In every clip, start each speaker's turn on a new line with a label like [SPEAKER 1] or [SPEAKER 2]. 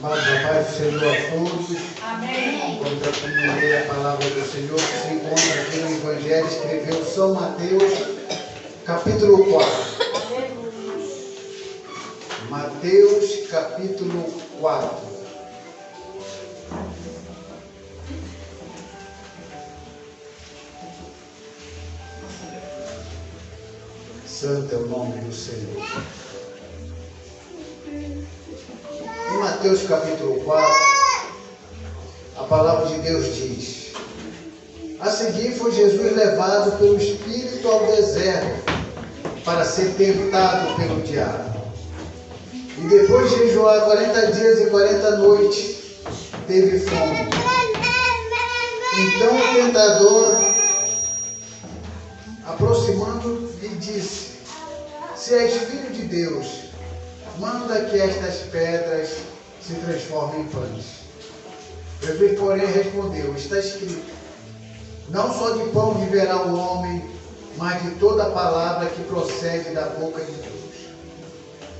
[SPEAKER 1] Mas a paz do Senhor a todos.
[SPEAKER 2] Amém.
[SPEAKER 1] Vamos aprender a palavra do Senhor que se encontra aqui no Evangelho, escreveu São Mateus, capítulo 4. Mateus, capítulo 4. Santo é o nome do Senhor. Em Mateus capítulo 4, a palavra de Deus diz: a seguir foi Jesus levado pelo Espírito ao deserto para ser tentado pelo diabo. E depois de jejuar 40 dias e 40 noites, teve fome. Então o tentador, aproximando, lhe disse: se és filho de Deus, manda que estas pedras se transformem em pães. Jesus, porém, respondeu: está escrito, não só de pão viverá o homem, mas de toda a palavra que procede da boca de Deus.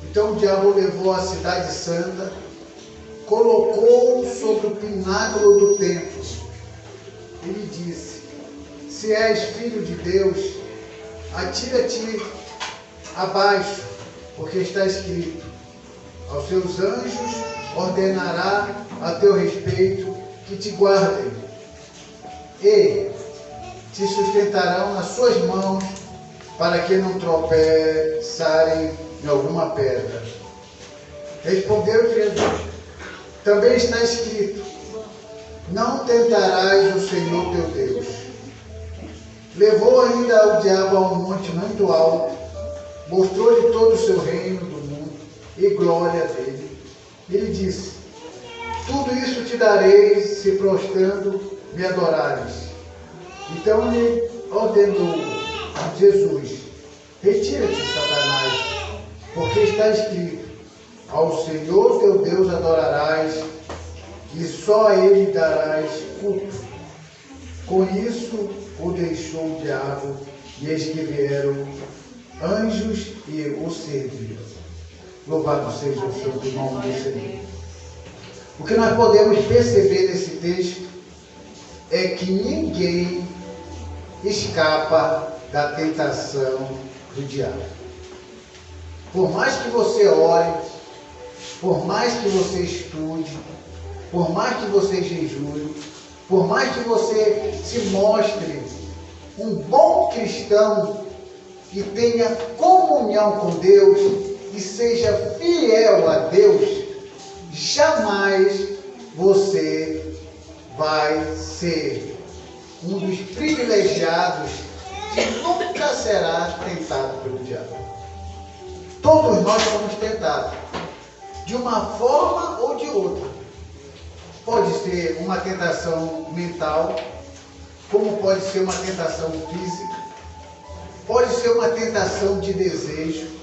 [SPEAKER 1] Então o diabo levou a cidade santa, colocou-o sobre o pináculo do templo e lhe disse: se és filho de Deus, atira-te abaixo, porque está escrito, aos seus anjos ordenará a teu respeito que te guardem e te sustentarão nas suas mãos, para que não tropeçarem em alguma pedra. Respondeu Jesus: também está escrito, não tentarás o Senhor teu Deus. Levou ainda o diabo a um monte muito alto, mostrou-lhe todo o seu reino do mundo e glória dele. Ele disse: tudo isso te darei, se prostrando me adorares. Então lhe ordenou Jesus: retira-te, Satanás, porque está escrito, ao Senhor teu Deus adorarás, e só a ele darás culto. Com isso o deixou o diabo, e eis que vieram anjos e o serviram. Louvado seja o santo nome do Senhor. O que nós podemos perceber nesse texto é que ninguém escapa da tentação do diabo. Por mais que você ore, por mais que você estude, por mais que você jejue, por mais que você se mostre um bom cristão e tenha comunhão com Deus e seja fiel a Deus, jamais você vai ser um dos privilegiados que nunca será tentado pelo diabo. Todos nós somos tentados, de uma forma ou de outra. Pode ser uma tentação mental, como pode ser uma tentação física, pode ser uma tentação de desejo,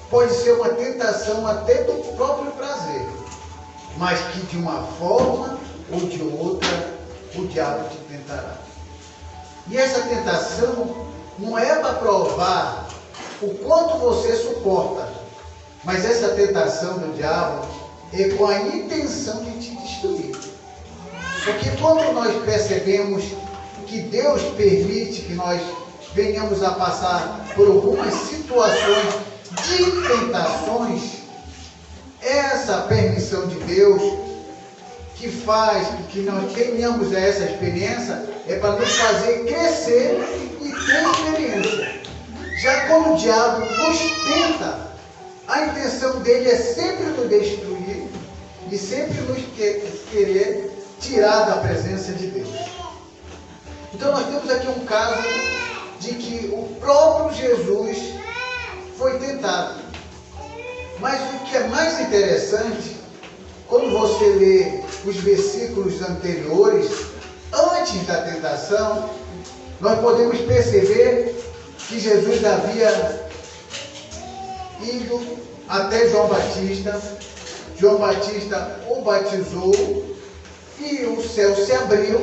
[SPEAKER 1] pode ser uma tentação até do próprio prazer, mas que de uma forma ou de outra o diabo te tentará. E essa tentação não é para provar o quanto você suporta, mas essa tentação do diabo é com a intenção de te destruir. Porque quando nós percebemos que Deus permite que nós venhamos a passar por algumas situações de tentações, essa permissão de Deus que faz que nós tenhamos essa experiência é para nos fazer crescer e ter experiência. Já quando o diabo nos tenta, a intenção dele é sempre nos destruir e sempre nos querer tirar da presença de Deus. Então nós temos aqui um caso de que o próprio Jesus foi tentado. Mas o que é mais interessante, quando você lê os versículos anteriores, antes da tentação, nós podemos perceber que Jesus havia ido até João Batista. João Batista o batizou e o céu se abriu.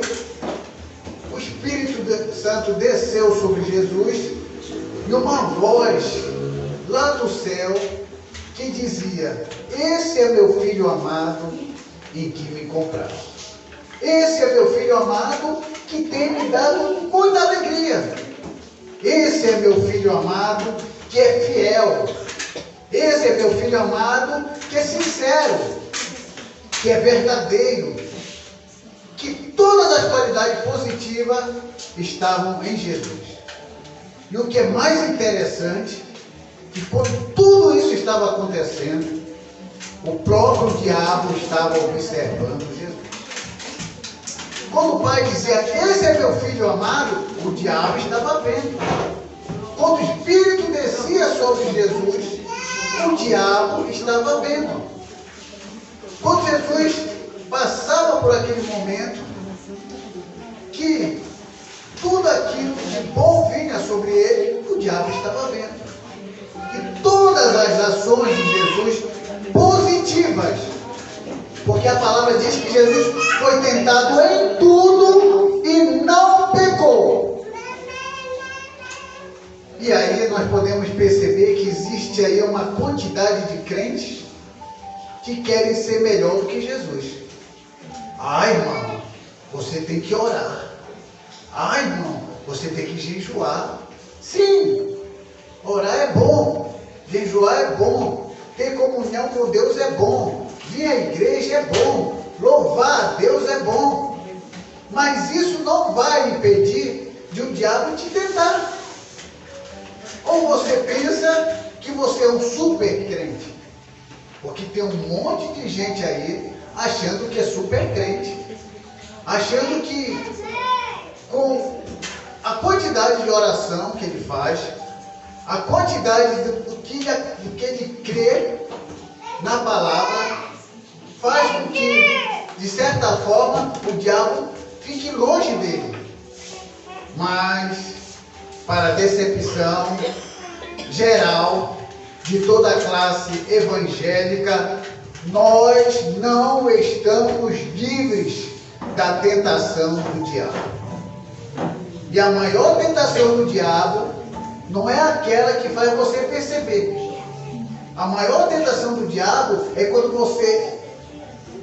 [SPEAKER 1] O Espírito Santo desceu sobre Jesus e uma voz lá do céu que dizia: esse é meu filho amado em que me compraste. Esse é meu filho amado que tem me dado muita alegria. Esse é meu filho amado que é fiel. Esse é meu filho amado que é sincero, que é verdadeiro, que todas as qualidades positivas estavam em Jesus. E o que é mais interessante, que quando tudo isso estava acontecendo, o próprio diabo estava observando Jesus. Quando o pai dizia: esse é meu filho amado, o diabo estava vendo. Quando o Espírito descia sobre Jesus, o diabo estava vendo. Quando Jesus passava por aquele momento, que tudo aquilo de bom vinha sobre ele, o diabo estava vendo. E todas as ações de Jesus positivas, porque a palavra diz que Jesus foi tentado em tudo e não pecou. E aí nós podemos perceber que existe aí uma quantidade de crentes que querem ser melhor do que Jesus. Ai, irmão, você tem que orar. Ai, irmão, você tem que jejuar. Sim, orar é bom, jejuar é bom, ter comunhão com Deus é bom, vir à igreja é bom, louvar a Deus é bom. Mas isso não vai impedir de o diabo te tentar. Ou você pensa que você é um super crente, porque tem um monte de gente aí achando que é super crente, achando que com a quantidade de oração que ele faz, a quantidade do que ele crê na palavra, faz com que, de certa forma, o diabo fique longe dele. Mas, para a decepção geral de toda a classe evangélica, nós não estamos livres da tentação do diabo. E a maior tentação do diabo não é aquela que faz você perceber. A maior tentação do diabo é quando você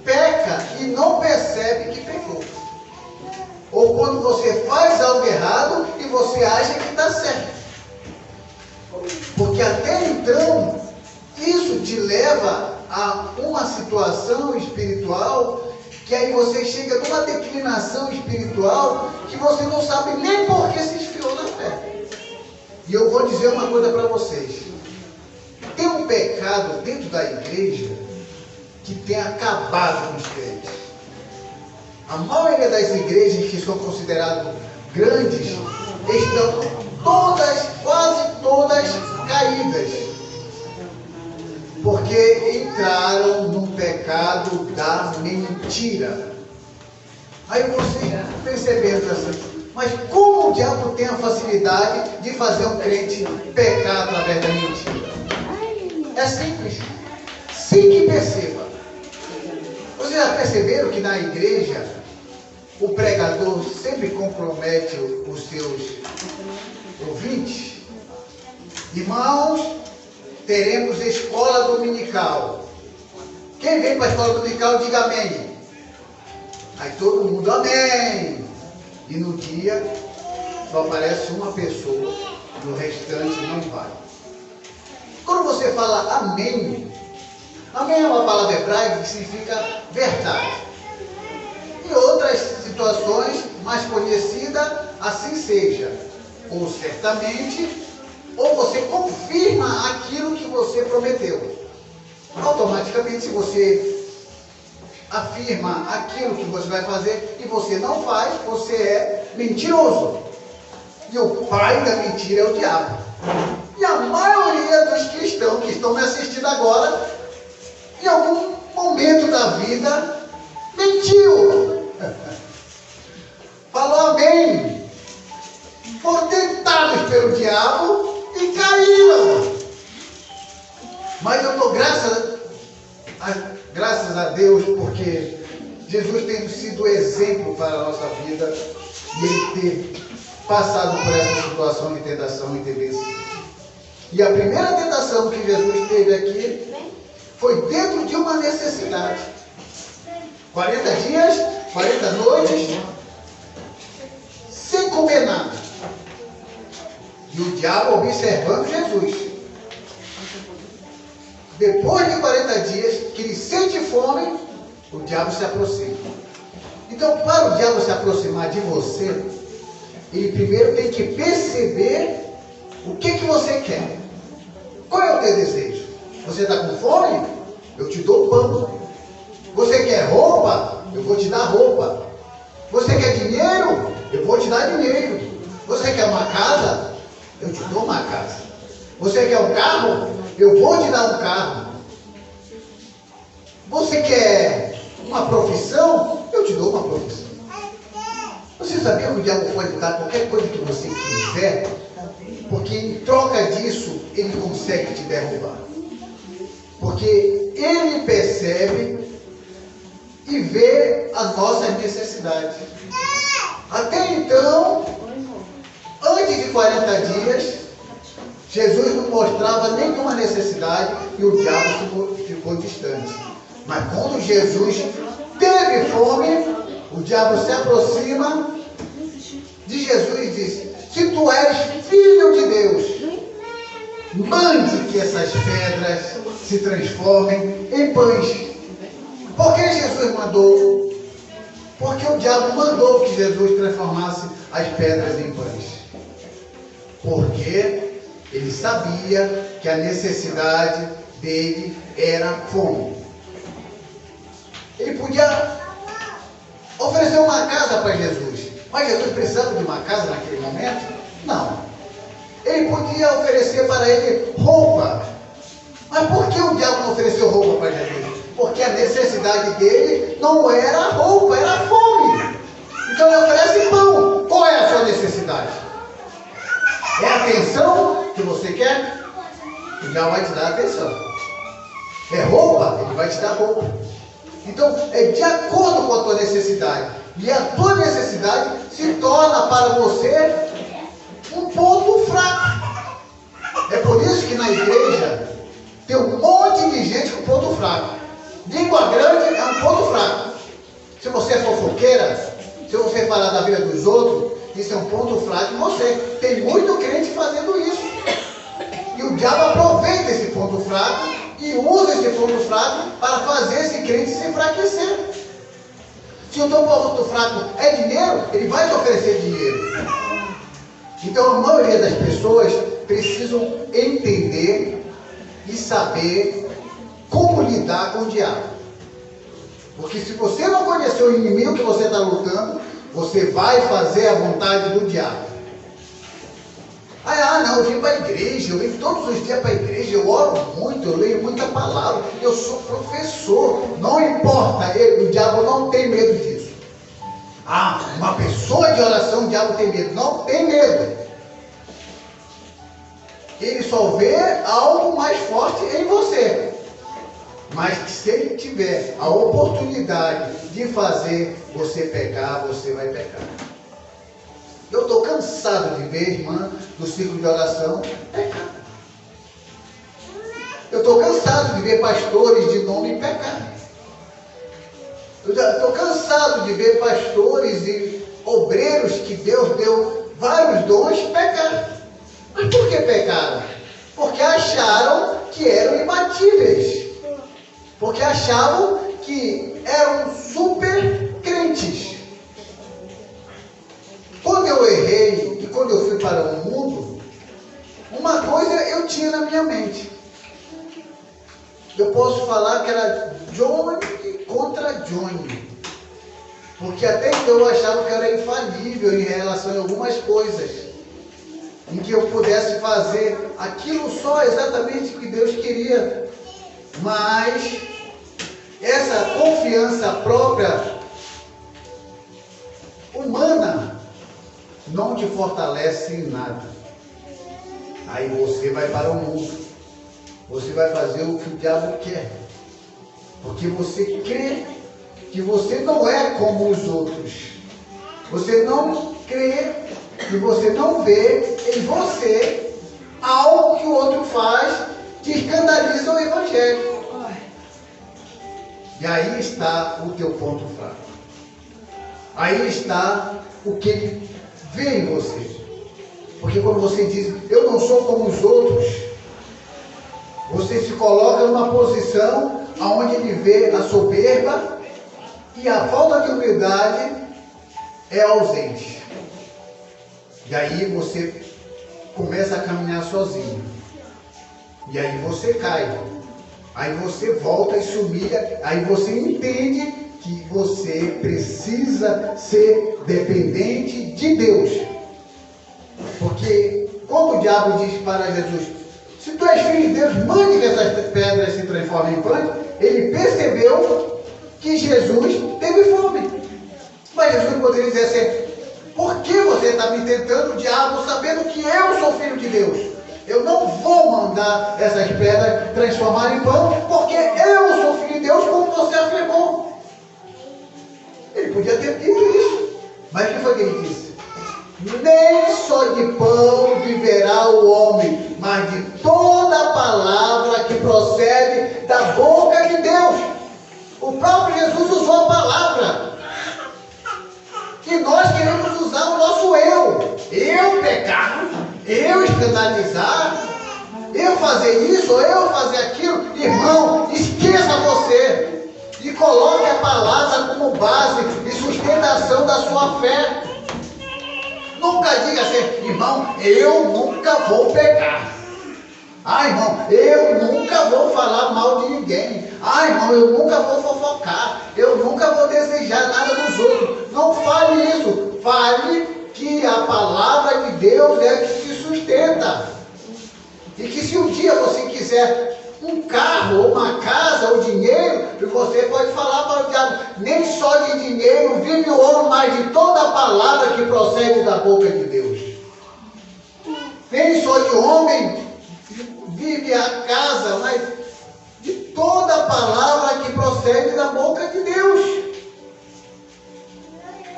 [SPEAKER 1] peca e não percebe que pecou. Ou quando você faz algo errado e você acha que está certo. Porque até então, isso te leva a uma situação espiritual que aí você chega numa declinação espiritual que você não sabe nem por que se esfriou na fé. E eu vou dizer uma coisa para vocês. Tem um pecado dentro da igreja que tem acabado com os crentes. A maioria das igrejas que são consideradas grandes estão todas, quase todas, caídas. Porque entraram no pecado da mentira. Aí você percebendo assim, mas como o diabo tem a facilidade de fazer um crente pecar através da mentira? É simples. Sim que perceba. Vocês já perceberam que na igreja o pregador sempre compromete os seus ouvintes? Irmãos, teremos escola dominical. Quem vem para a escola dominical, diga amém. Aí todo mundo amém. E no dia só aparece uma pessoa e o restante não vai. Quando você fala amém, amém é uma palavra hebraica que significa verdade. Em outras situações mais conhecidas, assim seja. Ou certamente, ou você confirma aquilo que você prometeu. Automaticamente, se você afirma aquilo que você vai fazer e você não faz, você é mentiroso. E o pai da mentira é o diabo. E a maioria dos cristãos que estão me assistindo agora, em algum momento da vida, mentiu. Falou amém. Foram tentados pelo diabo e caíram. Mas eu dou graças a Deus, porque Jesus tem sido exemplo para a nossa vida e ele ter passado por essa situação de tentação e ter vencido. E a primeira tentação que Jesus teve aqui foi dentro de uma necessidade. 40 dias, 40 noites, sem comer nada. E o diabo observando Jesus. Depois de 40 dias, que ele sente fome, o diabo se aproxima. Então, para o diabo se aproximar de você, ele primeiro tem que perceber o que você quer. Qual é o teu desejo? Você está com fome? Eu te dou pão. Você quer roupa? Eu vou te dar roupa. Você quer dinheiro? Eu vou te dar dinheiro. Você quer uma casa? Eu te dou uma casa. Você quer um carro? Eu vou te dar um carro. Você quer uma profissão? Eu te dou uma profissão. Você sabia que o diabo pode dar qualquer coisa que você quiser? Porque em troca disso, ele consegue te derrubar. Porque ele percebe e vê as nossas necessidades. Até então, antes de 40 dias, Jesus não mostrava nenhuma necessidade e o diabo ficou distante. Mas quando Jesus teve fome, o diabo se aproxima de Jesus e diz: se tu és filho de Deus, mande que essas pedras se transformem em pães. Por que Jesus mandou? Porque o diabo mandou que Jesus transformasse as pedras em pães. Porque ele sabia que a necessidade dele era fome. Ele podia oferecer uma casa para Jesus. Mas Jesus precisava de uma casa naquele momento? Não. Ele podia oferecer para ele roupa. Mas por que o diabo não ofereceu roupa para Jesus? Porque a necessidade dele não era roupa, era fome. Então ele oferece pão. Qual é a sua necessidade? É a atenção que você quer? O diabo vai te dar atenção. É roupa? Ele vai te dar roupa. Então é de acordo com a tua necessidade. E a tua necessidade se torna para você um ponto fraco. É por isso que na igreja tem um monte de gente com ponto fraco. Língua grande é um ponto fraco. Se você é fofoqueira, se você falar da vida dos outros, isso é um ponto fraco em você. Tem muito crente fazendo isso. E o diabo aproveita esse ponto fraco e usa esse ponto fraco para fazer esse crente se enfraquecer. Se o teu ponto fraco é dinheiro, ele vai te oferecer dinheiro. Então a maioria das pessoas precisam entender e saber como lidar com o diabo. Porque se você não conhecer o inimigo que você está lutando, você vai fazer a vontade do diabo. Não, eu vim para a igreja, eu venho todos os dias para a igreja, eu oro muito, eu leio muita palavra, eu sou professor. Não importa, o diabo não tem medo disso. Uma pessoa de oração, o diabo tem medo. Não tem medo. Ele só vê algo mais forte em você. Mas que se ele tiver a oportunidade de fazer você pecar, você vai pecar. Eu estou cansado de ver, irmã, do ciclo de oração pecar. Eu estou cansado de ver pastores de nome pecar. Eu estou cansado de ver pastores e obreiros que Deus deu vários dons pecar. Mas por que pecaram? Porque acharam que eram imbatíveis. Porque achavam que eram super crentes. Quando eu errei e quando eu fui para o mundo, uma coisa eu tinha na minha mente. Eu posso falar que era Johnny contra Johnny. Porque até então eu achava que eu era infalível em relação a algumas coisas. Em que eu pudesse fazer aquilo só exatamente que Deus queria. Mas essa confiança própria humana não te fortalece em nada. Aí você vai para o mundo. Você vai fazer o que o diabo quer. Porque você crê que você não é como os outros. Você não crê e você não vê em você algo que o outro faz que escandaliza o Evangelho. E aí está o teu ponto fraco. Aí está o que ele vê em você. Porque quando você diz, eu não sou como os outros, você se coloca numa posição onde ele vê a soberba e a falta de humildade é ausente. E aí você começa a caminhar sozinho. E aí você cai. Aí você volta e se humilha. Aí você entende que você precisa ser dependente de Deus. Porque quando o diabo diz para Jesus, se tu és filho de Deus, mande que essas pedras se transformem em pães, ele percebeu que Jesus teve fome. Mas Jesus poderia dizer assim, por que você está me tentando, diabo, sabendo que eu sou filho de Deus? Eu não vou mandar essas pedras transformar em pão, porque eu sou filho de Deus, como você afirmou. Ele podia ter dito isso. Mas o que foi que ele disse? Nem só de pão viverá o homem, mas de toda palavra que procede da boca de Deus. O próprio Jesus usou a palavra. E nós queremos usar o nosso eu. Eu pecar, eu escandalizar, eu fazer isso, eu fazer aquilo. Irmão, esqueça você. E coloque a palavra como base e sustentação da sua fé. Nunca diga assim, irmão, eu nunca vou pecar. Ah, irmão, eu nunca vou falar mal de ninguém. Ah, irmão, eu nunca vou fofocar. Eu nunca vou desejar nada dos outros. Não fale isso. Fale que a palavra de Deus é que te sustenta. E que se um dia você quiser um carro, ou uma casa, ou dinheiro, você pode falar para o diabo, nem só de dinheiro vive o homem, mas de toda a palavra que procede da boca de Deus. Nem só de homem vive a casa, mas de toda a palavra que procede da boca de Deus.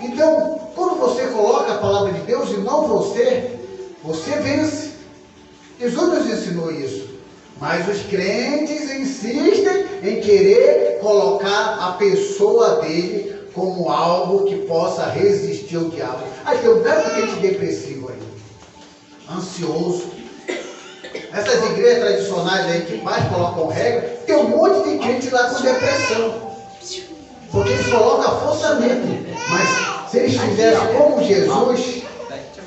[SPEAKER 1] Então, quando você coloca a palavra de Deus e não você, você vence. Jesus nos ensinou isso. Mas os crentes insistem em querer colocar a pessoa dele como algo que possa resistir ao diabo. Aí tem um tanto de gente depressivo aí, ansioso. Essas igrejas tradicionais aí que mais colocam regra, tem um monte de crente lá com depressão. Porque eles colocam a força nele. Mas se eles fizessem como Jesus,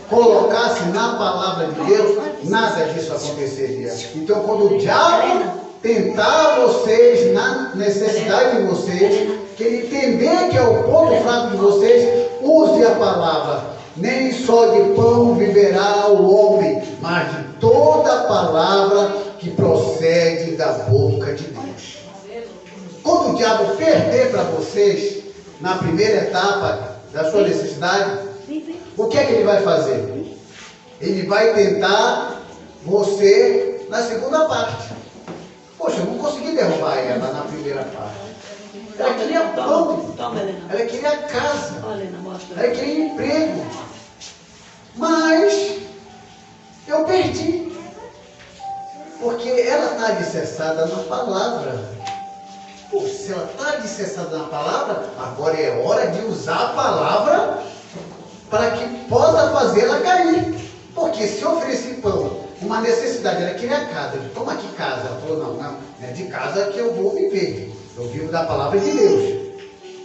[SPEAKER 1] colocasse na palavra de Deus, nada disso aconteceria. Então, quando o diabo tentar vocês, na necessidade de vocês, que ele entender que é o ponto fraco de vocês, use a palavra. Nem só de pão viverá o homem, mas de toda a palavra que procede da boca de Deus. Quando o diabo perder para vocês, na primeira etapa da sua necessidade, o que é que ele vai fazer? Ele vai tentar você na segunda parte. Poxa, eu não consegui derrubar ela na primeira parte. Ela queria pão, ela queria casa, ela queria emprego. Mas eu perdi. Porque ela está alicerçada na palavra. Pô, se ela está alicerçada na palavra, agora é hora de usar a palavra para que possa fazê-la cair. Porque se eu ofereci pão, uma necessidade, ela queria casa, toma aqui casa. Ela falou, não, é de casa que eu vou viver. Eu vivo da palavra de Deus.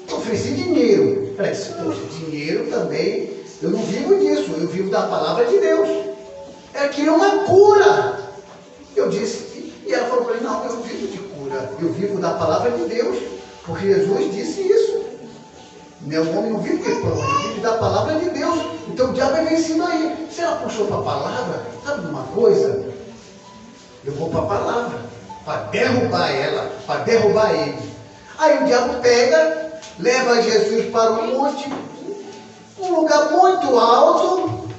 [SPEAKER 1] Eu ofereci dinheiro. Ela disse, poxa, dinheiro também, eu não vivo disso, eu vivo da palavra de Deus. Ela queria uma cura. Eu disse, e ela falou para mim, não, eu não vivo de cura, eu vivo da palavra de Deus. Porque Jesus disse isso. Meu homem não vive de pão, ele vive da palavra de Deus. Então o diabo é vencido aí. Se ela puxou para a palavra, sabe de uma coisa? Eu vou para a palavra, para derrubar ela, para derrubar ele. Aí o diabo pega, leva Jesus para um monte, um lugar muito alto,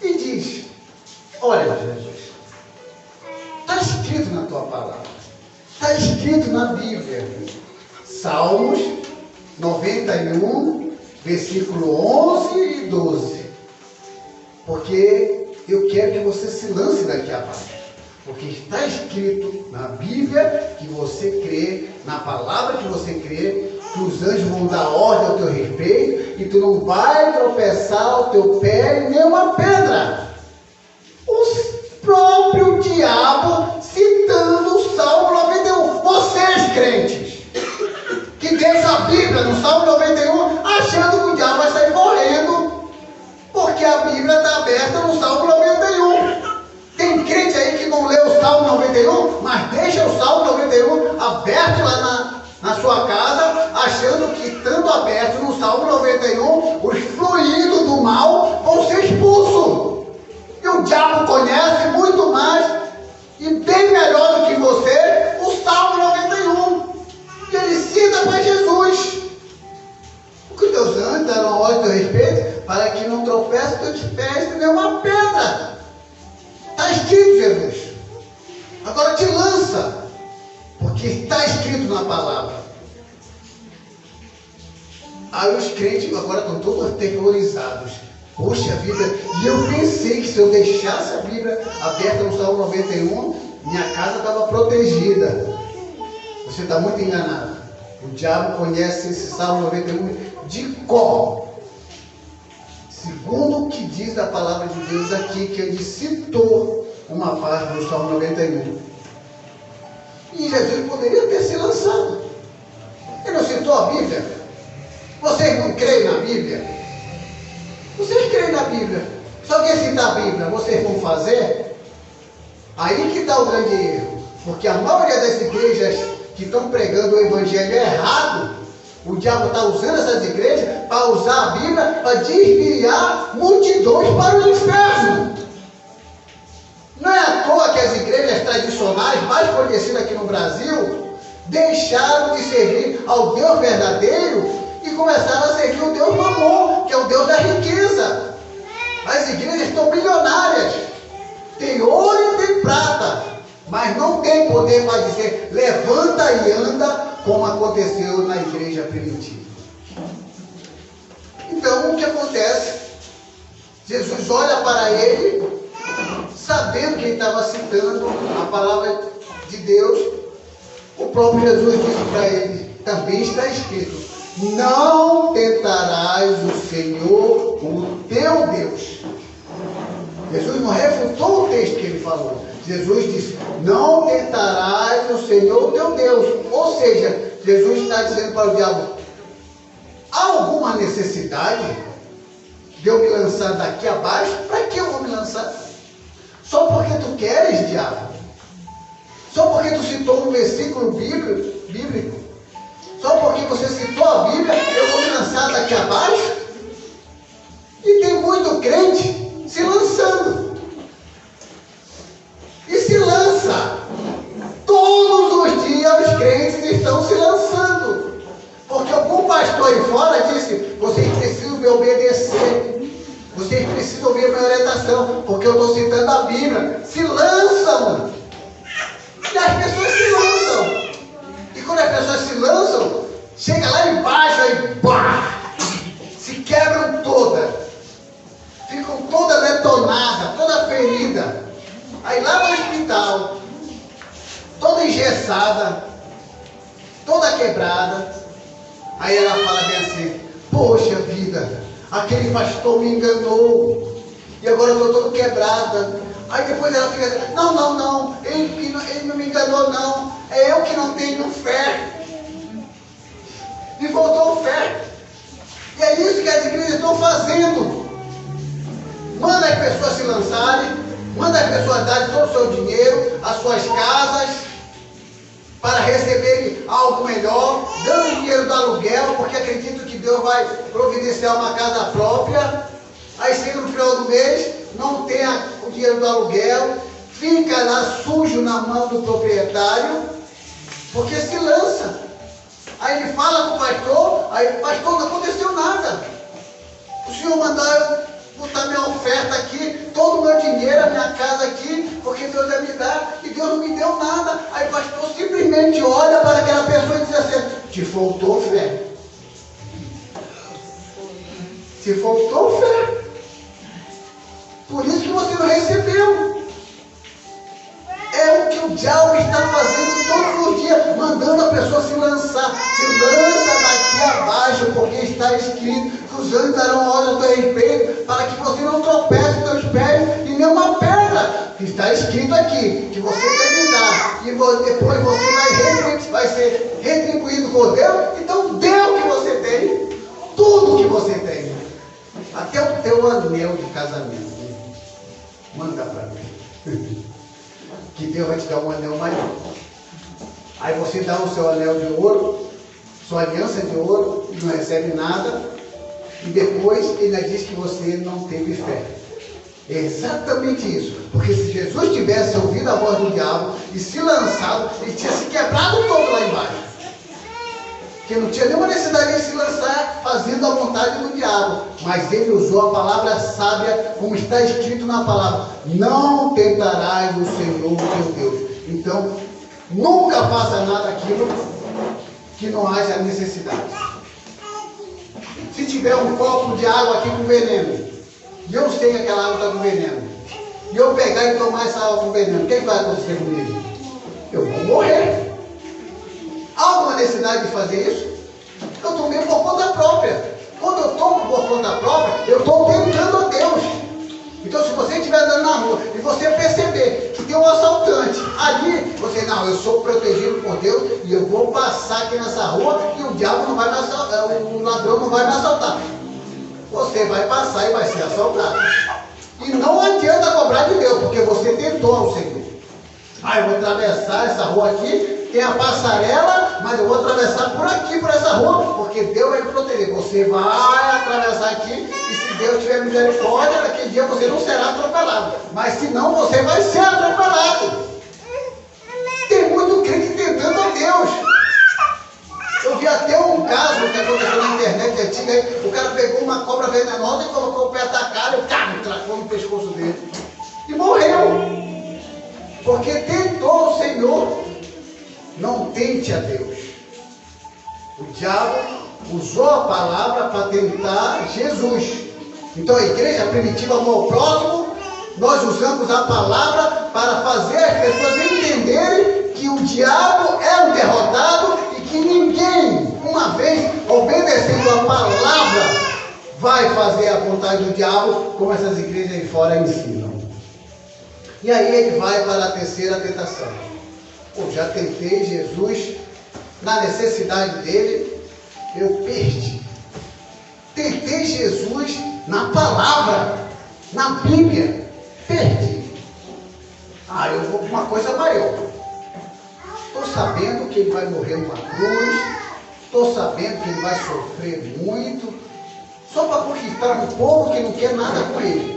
[SPEAKER 1] e diz, olha Jesus, está escrito na tua palavra, está escrito na Bíblia, Salmos 91, versículo 11 e 12. Porque eu quero que você se lance daqui abaixo. Porque está escrito na Bíblia que você crê, na palavra que você crê, que os anjos vão dar ordem ao teu respeito e tu não vai tropeçar o teu pé em nenhuma pedra. O próprio diabo citando o Salmo 91. Vocês, crentes, que deixam a Bíblia no Salmo 91, achando que o diabo vai sair correndo, porque a Bíblia está aberta no Salmo 91. Tem crente aí que não lê o Salmo 91, mas deixa o Salmo 91 aberto lá na sua casa, achando que estando aberto no Salmo 91, os fluidos do mal vão ser expulsos. E o diabo conhece muito mais e bem melhor do que você o Salmo 91. E ele cita para Jesus. Porque os teus anjos darão ordem a teu respeito para que não tropece teus pés em nenhuma pedra. Está escrito, Jesus. Agora te lança, porque está escrito na palavra. Aí os crentes agora estão todos aterrorizados. Poxa vida, e eu pensei que se eu deixasse a Bíblia aberta no Salmo 91, minha casa estava protegida. Você está muito enganado. O diabo conhece esse Salmo 91 de cor. Segundo o que diz a palavra de Deus aqui, que ele citou uma parte do Salmo 91. E Jesus poderia ter se lançado. Ele não citou a Bíblia? Vocês não creem na Bíblia? Vocês creem na Bíblia. Se alguém citar a Bíblia, vocês vão fazer? Aí que está o grande erro. Porque a maioria das igrejas que estão pregando o evangelho errado, o diabo está usando essas igrejas para usar a Bíblia para desviar multidões para o inferno. Não é à toa que as igrejas tradicionais, mais conhecidas aqui no Brasil, deixaram de servir ao Deus verdadeiro e começaram a servir o Deus Mamon, que é o Deus da riqueza. As igrejas estão bilionárias, tem ouro e tem prata, mas não tem poder para dizer levanta e anda, como aconteceu na igreja primitiva. Então, o que acontece? Jesus olha para ele, sabendo que ele estava citando a palavra de Deus. O próprio Jesus disse para ele, também está escrito, não tentarás o Senhor, o teu Deus. Jesus não refutou o texto que ele falou. Jesus disse, não tentarás o Senhor, o teu Deus. Ou seja, Jesus está dizendo para o diabo, há alguma necessidade de eu me lançar daqui abaixo? Para que eu vou me lançar? Só porque tu queres, diabo? Só porque tu citou um versículo bíblico? Só porque você citou a Bíblia, eu vou me lançar daqui abaixo? E tem muito crente se lançando. E se lança. Todos os dias os crentes estão se lançando. Porque algum pastor aí fora disse, vocês precisam me obedecer. Vocês precisam ouvir a minha orientação, porque eu estou citando a Bíblia. Se lançam. E as pessoas se lançam. E quando as pessoas se lançam, chega lá embaixo e pá, se quebram todas. Ficam toda detonada, toda ferida. Aí lá no hospital, toda engessada, toda quebrada. Aí ela fala bem assim, poxa vida, aquele pastor me enganou. E agora eu estou toda quebrada. Aí depois ela fica, não, ele não me enganou não. É eu que não tenho fé. Me faltou fé. E é isso que as igrejas estão fazendo. Manda as pessoas se lançarem, manda as pessoas darem todo o seu dinheiro, as suas casas, para receberem algo melhor, dando dinheiro do aluguel, porque acredito que Deus vai providenciar uma casa própria. Aí chega no final do mês, não tem o dinheiro do aluguel, fica lá sujo na mão do proprietário, porque se lança. Aí ele fala com o pastor, aí pastor, não aconteceu nada. O senhor mandou eu botar minha oferta aqui, todo o meu dinheiro, a minha casa aqui, porque Deus ia me dar, e Deus não me deu nada. Aí o pastor simplesmente olha para aquela pessoa e diz assim, te faltou fé. Te faltou fé. Por isso que você não recebeu. É o que o diabo está fazendo todos os dias, mandando a pessoa se lançar. Se lança daqui abaixo, porque está escrito que os anjos darão ordem ao teu respeito, para que você não tropece os teus pés em nenhuma pedra. Está escrito aqui, que você deve dar, e depois você vai ser retribuído por Deus. Então dê o que você tem, tudo que você tem, até o teu anel de casamento. Manda para mim. Que Deus vai te dar um anel maior. Aí você dá o seu anel de ouro, sua aliança de ouro, e não recebe nada, e depois ele diz que você não teve fé. É exatamente isso. Porque se Jesus tivesse ouvido a voz do diabo e se lançado, ele tinha se quebrado todo lá embaixo. Porque não tinha nenhuma necessidade de se lançar fazendo a vontade do diabo. Mas ele usou a palavra sábia, como está escrito na palavra: não tentarás o Senhor teu Deus. Então, nunca faça nada aquilo que não haja necessidade. Se tiver um copo de água aqui com veneno, e eu sei que aquela água está com veneno, e eu pegar e tomar essa água com veneno, o que vai acontecer comigo? Eu vou morrer. Há alguma necessidade de fazer isso? Eu tomei por conta própria. Quando eu tomo por conta própria, eu estou tentando a Deus. Então, se você estiver andando na rua e você perceber que tem um assaltante ali, você, não, eu sou protegido por Deus e eu vou passar aqui nessa rua e o diabo não vai me assaltar, o ladrão não vai me assaltar. Você vai passar e vai ser assaltado. E não adianta cobrar de Deus, porque você tentou ao Senhor. Ah, eu vou atravessar essa rua aqui, tem a passarela, mas eu vou atravessar por aqui, por essa rua, porque Deus vai me proteger. Você vai atravessar aqui, e se Deus tiver misericórdia, naquele dia você não será atropelado. Mas se não, você vai ser atropelado. Tem muito crente tentando a Deus. Eu vi até um caso que aconteceu na internet antiga, aí, o cara pegou uma cobra venenosa e colocou o pé da cara e tracou no pescoço dele. E morreu. Porque tentou o Senhor. Não tente a Deus. O diabo usou a palavra para tentar Jesus. Então a igreja primitiva amou ao próximo, nós usamos a palavra para fazer as pessoas entenderem que o diabo é um derrotado e que ninguém, uma vez obedecendo a palavra, vai fazer a vontade do diabo, como essas igrejas aí fora ensinam. E aí ele vai para a terceira tentação. Eu já tentei Jesus, na necessidade dele, eu perdi. Tentei Jesus na palavra, na Bíblia, perdi. Ah, eu vou para uma coisa maior. Estou sabendo que ele vai morrer numa cruz, estou sabendo que ele vai sofrer muito, só para conquistar um povo que não quer nada com ele.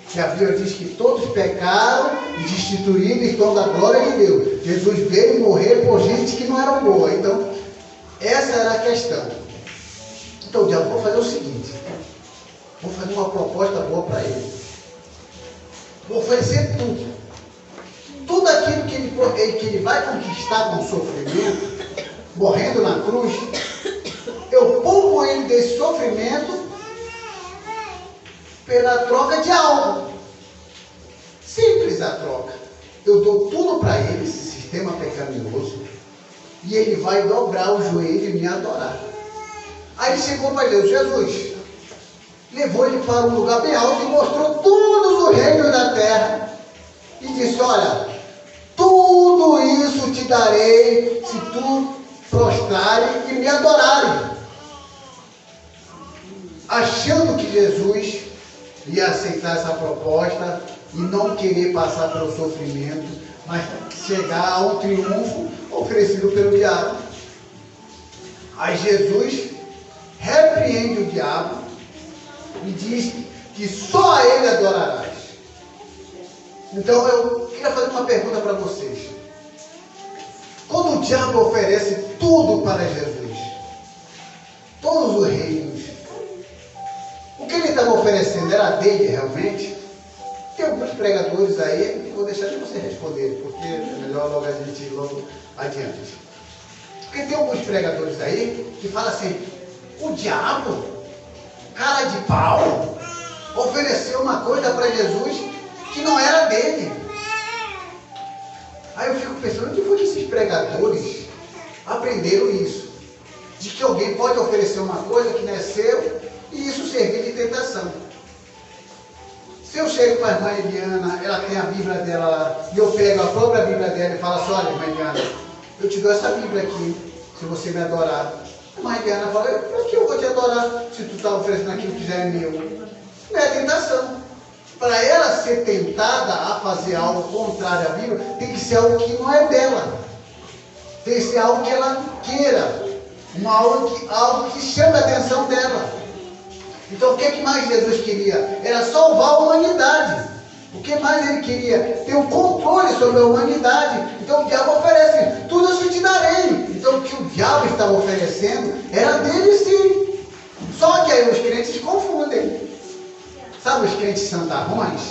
[SPEAKER 1] Que a Bíblia diz que todos pecaram e destituídos estão da glória de Deus. Jesus veio morrer por gente que não era boa. Então, essa era a questão. Então, o diabo, vou fazer o seguinte: vou fazer uma proposta boa para ele. Vou oferecer tudo. Tudo aquilo que ele vai conquistar com sofrimento, morrendo na cruz, eu poupo ele desse sofrimento pela troca de algo. Simples a troca. Eu dou tudo para ele, esse sistema pecaminoso, e ele vai dobrar o joelho e me adorar. Aí chegou para Deus, Jesus levou ele para um lugar bem alto e mostrou todos os reinos da terra e disse: olha, tudo isso te darei se tu prostrares e me adorares. Achando que Jesus ia aceitar essa proposta e não querer passar pelo sofrimento, mas chegar a um triunfo oferecido pelo diabo. Aí Jesus repreende o diabo e diz que só a ele adorarás. Então eu queria fazer uma pergunta para vocês. Quando o diabo oferece tudo para Jesus, todos os reinos, o que ele estava oferecendo era dele realmente? Tem alguns pregadores aí, que vou deixar de você responder, porque é melhor logo a gente ir logo adiante. Porque tem alguns pregadores aí que falam assim: o diabo, cara de pau, ofereceu uma coisa para Jesus que não era dele. Aí eu fico pensando, onde foi que esses pregadores aprenderam isso? De que alguém pode oferecer uma coisa que não é seu e isso servir de tentação. Se eu chego para a irmã Eliana, ela tem a Bíblia dela lá, e eu pego a própria Bíblia dela e falo assim, olha, irmã Eliana, eu te dou essa Bíblia aqui, se você me adorar. A irmã Eliana fala, por que eu vou te adorar se tu está oferecendo aquilo que já é meu? Não é tentação. Para ela ser tentada a fazer algo contrário à Bíblia, tem que ser algo que não é dela. Tem que ser algo que ela queira. Algo que chame a atenção dela. Então o que mais Jesus queria? Era salvar a humanidade. O que mais ele queria? Ter um controle sobre a humanidade. Então o diabo oferece, tudo isso eu te darei. Então o que o diabo estava oferecendo era dele sim. Só que aí os crentes se confundem. Sabe os crentes santarrões?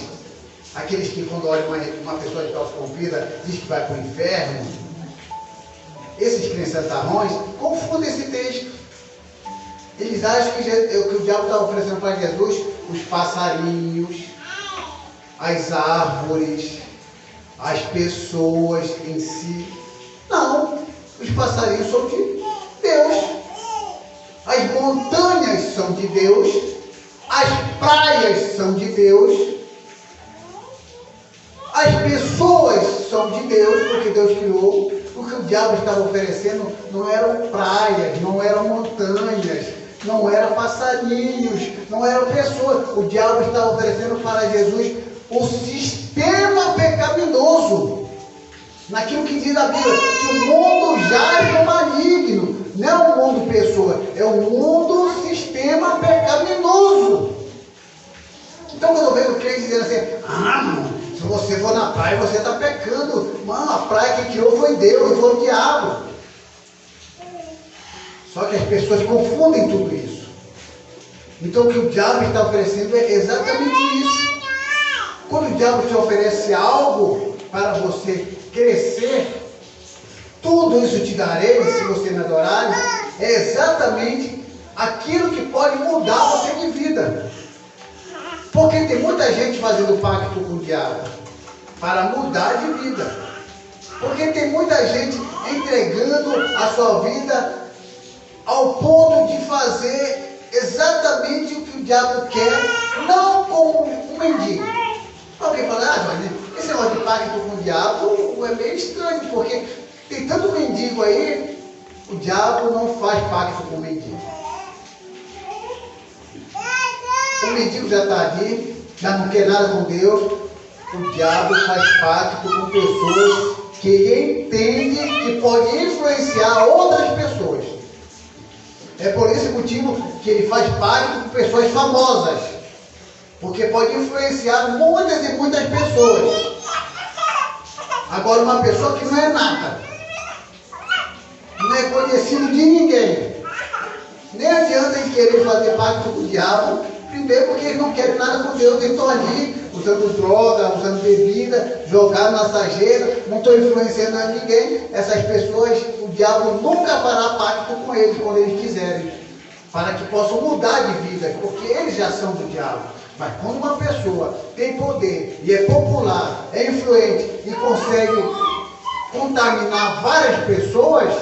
[SPEAKER 1] Aqueles que quando olham uma pessoa de calça comprida diz que vai para o inferno. Esses crentes santarrões confundem esse texto. Eles acham que o diabo está oferecendo para Jesus os passarinhos, as árvores, as pessoas em si. Não, os passarinhos são de Deus. As montanhas são de Deus. As praias são de Deus. As pessoas são de Deus, porque Deus criou. O que o diabo estava oferecendo não eram praias, não eram montanhas, não eram passarinhos, não eram pessoas. O diabo estava oferecendo para Jesus o sistema pecaminoso. Naquilo que diz a Bíblia, que o mundo jaz no maligno. Não é o mundo pessoa, é o mundo sistema pecaminoso. Então quando eu vejo crente dizendo assim, se você for na praia, você está pecando. Mano, a praia que criou foi Deus, não foi o diabo. Só que as pessoas confundem tudo isso. Então o que o diabo está oferecendo é exatamente isso. Quando o diabo te oferece algo para você crescer, tudo isso te darei se você me adorar, é exatamente aquilo que pode mudar você de vida. Porque tem muita gente fazendo pacto com o diabo para mudar de vida. Porque tem muita gente entregando a sua vida ao ponto de fazer exatamente o que o diabo quer, não como um mendigo. Alguém fala, mas esse negócio de pacto com o diabo é meio estranho, porque tem tanto mendigo aí, o diabo não faz pacto com o mendigo. O mendigo já está ali, já não quer nada com Deus. O diabo faz pacto com pessoas que ele entende que pode influenciar outras pessoas. É por esse motivo que ele faz pacto com pessoas famosas, porque pode influenciar muitas e muitas pessoas. Agora uma pessoa que não é nada, não é conhecido de ninguém, nem adianta ele querer fazer pacto com o diabo. Primeiro porque eles não querem nada com Deus, eles estão ali usando droga, usando bebida, jogando na sarjeira, não estão influenciando a ninguém. Essas pessoas, o diabo nunca fará pacto com eles quando eles quiserem, para que possam mudar de vida, porque eles já são do diabo. Mas quando uma pessoa tem poder e é popular, é influente e consegue contaminar várias pessoas,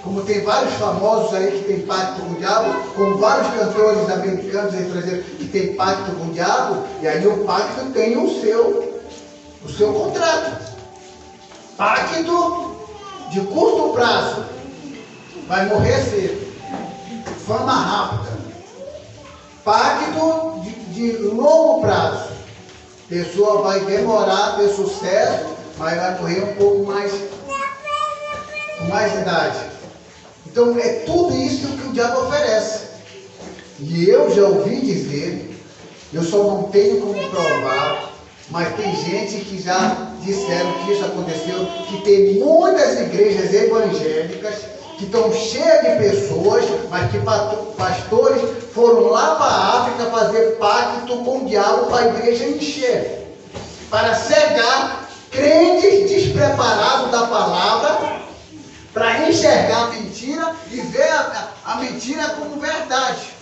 [SPEAKER 1] como tem vários famosos aí que tem pacto com o diabo, como vários cantores americanos e estrangeiros que tem pacto com o diabo, e aí o pacto tem o seu contrato. Pacto de curto prazo, vai morrer cedo, fama rápida. Pacto de longo prazo, pessoa vai demorar a ter sucesso, mas vai morrer um pouco mais, com mais idade. Então é tudo isso que o diabo oferece. E eu já ouvi dizer, eu só não tenho como provar, mas tem gente que já disseram que isso aconteceu, que tem muitas igrejas evangélicas que estão cheias de pessoas, mas que pastores foram lá para a África fazer pacto com o diabo para a igreja encher, para cegar crentes despreparados da palavra, para enxergar a mentira e ver a mentira como verdade.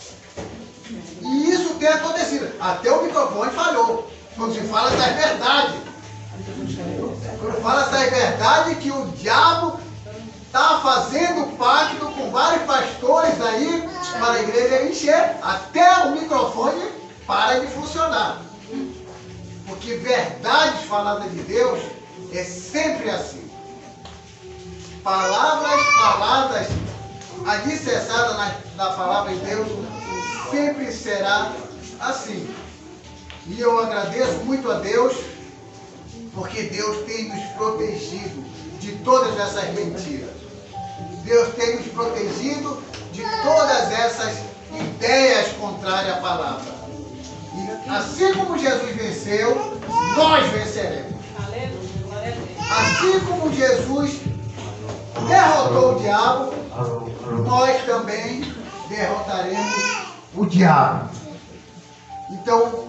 [SPEAKER 1] E isso tem acontecido. Até o microfone falhou. Quando se fala essa verdade. Quando fala essa verdade que o diabo está fazendo pacto com vários pastores aí para a igreja encher, até o microfone para de funcionar. Porque verdades faladas de Deus é sempre assim. Palavras faladas, alicerçadas na palavra de Deus, sempre será assim. E eu agradeço muito a Deus, porque Deus tem nos protegido de todas essas mentiras. Deus tem nos protegido de todas essas ideias contrárias à palavra. E assim como Jesus venceu, nós venceremos. Assim como Jesus derrotou o diabo, nós também derrotaremos o diabo. Então,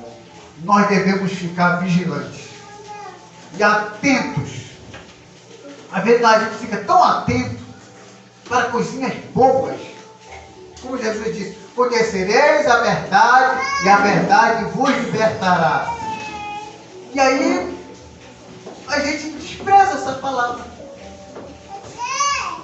[SPEAKER 1] nós devemos ficar vigilantes e atentos. Às vezes a gente fica tão atento para coisinhas bobas. Como Jesus disse, conhecereis a verdade e a verdade vos libertará. E aí, a gente despreza essa palavra.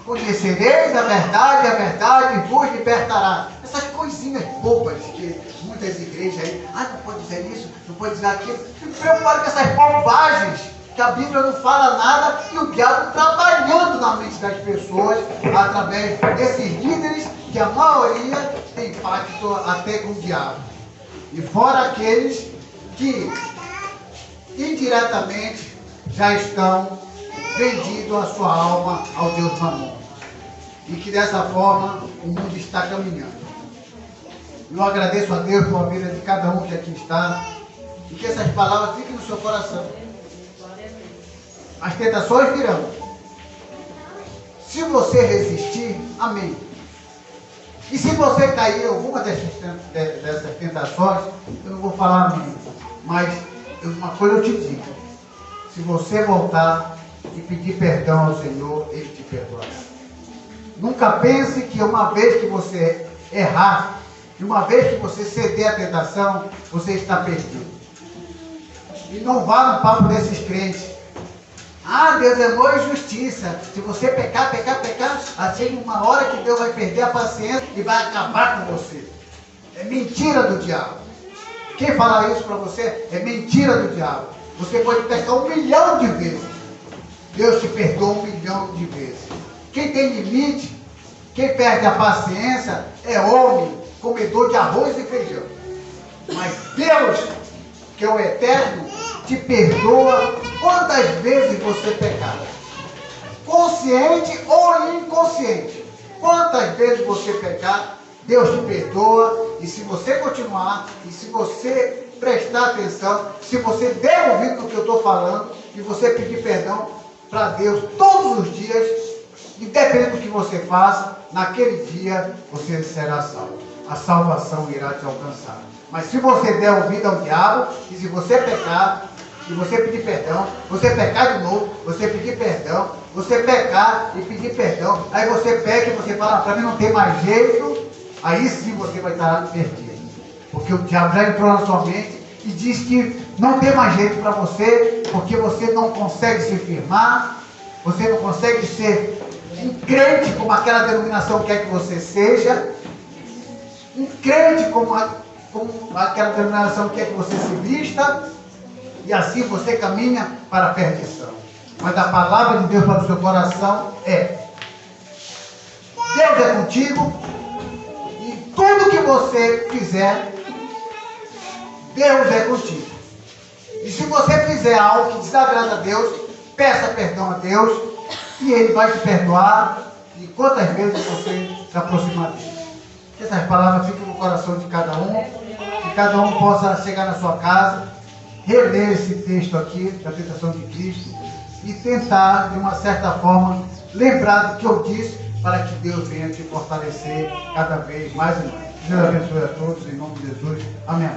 [SPEAKER 1] Conhecereis a verdade vos libertará. Essas coisinhas bobas que muitas igrejas aí, não pode dizer isso, não pode dizer aquilo. Fico preocupado com essas bobagens, que a Bíblia não fala nada e o diabo trabalhando na mente das pessoas através desses líderes que a maioria tem pacto até com o diabo. E fora aqueles que indiretamente já estão vendidos a sua alma ao Deus Mamon. E que dessa forma o mundo está caminhando. Eu agradeço a Deus pela vida de cada um que aqui está. E que essas palavras fiquem no seu coração. As tentações virão. Se você resistir, amém. E se você cair em alguma dessas tentações, eu não vou falar amém. Mas uma coisa eu te digo. Se você voltar e pedir perdão ao Senhor, Ele te perdoará. Nunca pense que uma vez que você errar, e uma vez que você ceder à tentação, você está perdido. E não vá no papo desses crentes. Deus é amor e justiça. Se você pecar, chega uma hora que Deus vai perder a paciência e vai acabar com você. É mentira do diabo. Quem falar isso para você é mentira do diabo. Você pode pecar 1 milhão de vezes. Deus te perdoa 1 milhão de vezes. Quem tem limite, quem perde a paciência é homem, comedor de arroz e feijão. Mas Deus, que é o eterno, te perdoa quantas vezes você pecar. Consciente ou inconsciente. Quantas vezes você pecar, Deus te perdoa. E se você continuar, e se você prestar atenção, se você der ouvido no que eu estou falando, e você pedir perdão para Deus todos os dias, independente do que você faça, naquele dia você será salvo. A salvação irá te alcançar. Mas se você der ouvido ao diabo, e se você pecar, e você pedir perdão, você pecar de novo, você pedir perdão, você pecar e pedir perdão, aí você peca e você fala, para mim não tem mais jeito, aí sim você vai estar perdido. Porque o diabo já entrou na sua mente e diz que não tem mais jeito para você, porque você não consegue se firmar, você não consegue ser um crente como aquela denominação quer que você seja, um crente como aquela denominação quer que você se vista, e assim você caminha para a perdição. Mas a palavra de Deus para o seu coração é: Deus é contigo, e tudo que você fizer, Deus é contigo. E se você fizer algo que desagrada a Deus, peça perdão a Deus, e Ele vai te perdoar, e quantas vezes você se aproximar dele. Que essas palavras fiquem no coração de cada um, que cada um possa chegar na sua casa, reler esse texto aqui, da tentação de Cristo, e tentar, de uma certa forma, lembrar do que eu disse, para que Deus venha te fortalecer cada vez mais e mais. Deus abençoe a todos, em nome de Jesus. Amém.